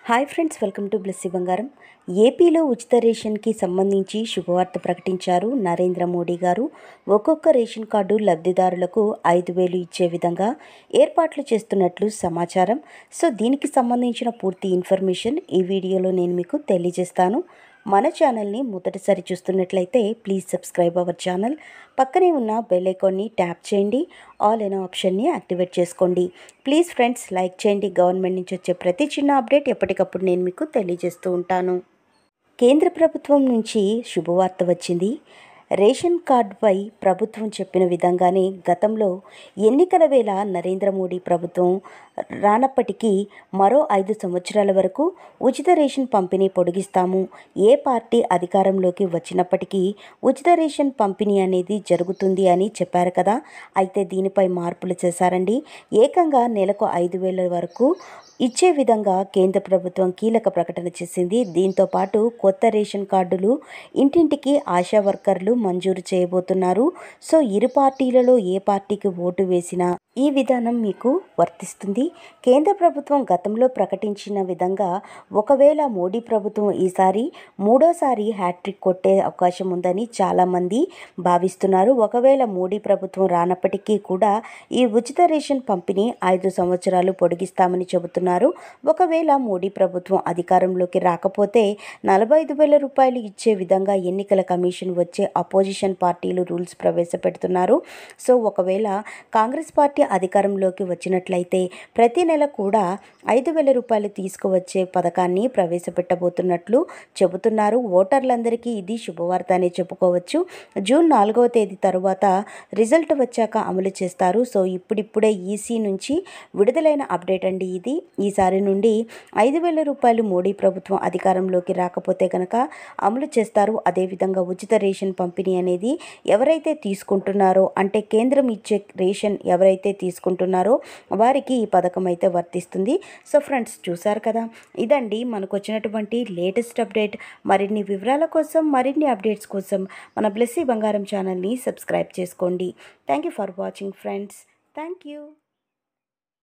Hi friends, welcome to Blessy బంగారం. ఏపీలో ఉచిత రేషన్కి సంబంధించి శుభవార్త ప్రకటించారు నరేంద్ర మోడీ గారు. ఒక్కొక్క రేషన్ కార్డు లబ్ధిదారులకు 5,000 ఇచ్చే విధంగా ఏర్పాట్లు చేస్తున్నట్లు సమాచారం. సో దీనికి సంబంధించిన పూర్తి ఇన్ఫర్మేషన్ ఈ వీడియోలో నేను మీకు తెలియజేస్తాను. మన ఛానల్ని మొదటిసారి చూస్తున్నట్లయితే ప్లీజ్ సబ్స్క్రైబ్ అవర్ ఛానల్. పక్కనే ఉన్న బెల్ ఐకాన్ని ట్యాప్ చేయండి. ఆల్ అనే ఆప్షన్ని యాక్టివేట్ చేసుకోండి. ప్లీజ్ ఫ్రెండ్స్, లైక్ చేయండి. గవర్నమెంట్ నుంచి వచ్చే ప్రతి చిన్న అప్డేట్ ఎప్పటికప్పుడు నేను మీకు తెలియజేస్తూ ఉంటాను. కేంద్ర ప్రభుత్వం నుంచి శుభవార్త వచ్చింది. రేషన్ కార్డుపై ప్రభుత్వం చెప్పిన విధంగానే గతంలో ఎన్నికల వేళ నరేంద్ర మోడీ ప్రభుత్వం రానప్పటికీ మరో 5 సంవత్సరాల వరకు ఉచిత రేషన్ పంపిణీ పొడిగిస్తాము. ఏ పార్టీ అధికారంలోకి వచ్చినప్పటికీ ఉచిత రేషన్ పంపిణీ అనేది జరుగుతుంది అని చెప్పారు కదా. అయితే దీనిపై మార్పులు చేశారండి. ఏకంగా నెలకు 5,000 వరకు ఇచ్చే విధంగా కేంద్ర ప్రభుత్వం కీలక ప్రకటన చేసింది. దీంతో పాటు కొత్త రేషన్ కార్డులు ఇంటింటికి ఆశా వర్కర్లు మంజూరు చేయబోతున్నారు. సో ఇరు పార్టీలలో ఏ పార్టీకి ఓటు వేసినా ఈ విధానం మీకు వర్తిస్తుంది. కేంద్ర ప్రభుత్వం గతంలో ప్రకటించిన విధంగా ఒకవేళ మోడీ ప్రభుత్వం ఈసారి మూడోసారి హ్యాట్రిక్ కొట్టే అవకాశం ఉందని చాలామంది భావిస్తున్నారు. ఒకవేళ మోడీ ప్రభుత్వం రానప్పటికీ కూడా ఈ ఉచిత రేషన్ పంపిణీ 5 సంవత్సరాలు పొడిగిస్తామని చెబుతున్నారు. ఒకవేళ మోడీ ప్రభుత్వం అధికారంలోకి రాకపోతే 45,000 రూపాయలు ఇచ్చే విధంగా ఎన్నికల కమిషన్ వచ్చే అపోజిషన్ పార్టీలు రూల్స్ ప్రవేశపెడుతున్నారు. సో ఒకవేళ కాంగ్రెస్ పార్టీ అధికారంలోకి వచ్చినట్లయితే ప్రతి నెల కూడా 5,000 రూపాయలు తీసుకువచ్చే పథకాన్ని ప్రవేశపెట్టబోతున్నట్లు చెబుతున్నారు. ఓటర్లందరికీ ఇది శుభవార్త అనే చెప్పుకోవచ్చు. జూన్ 4వ తేదీ తరువాత రిజల్ట్ వచ్చాక అమలు చేస్తారు. సో ఇప్పుడిప్పుడే ఈసీ నుంచి విడుదలైన అప్డేట్ అండి ఇది. ఈసారి నుండి 5,000 రూపాయలు మోడీ ప్రభుత్వం అధికారంలోకి రాకపోతే కనుక అమలు చేస్తారు. అదేవిధంగా ఉచిత రేషన్ పంపిణీ అనేది ఎవరైతే తీసుకుంటున్నారో, అంటే కేంద్రం ఇచ్చే రేషన్ ఎవరైతే తీసుకుంటున్నారో వారికి ఈ పథకం అయితే వర్తిస్తుంది. సో ఫ్రెండ్స్, చూసారు కదా, ఇదండి మనకు వచ్చినటువంటి లేటెస్ట్ అప్డేట్. మరిన్ని వివరాల కోసం, మరిన్ని అప్డేట్స్ కోసం మన బ్లెస్సీ బంగారం ఛానల్ని సబ్స్క్రైబ్ చేసుకోండి. Thank you for watching friends. Thank you.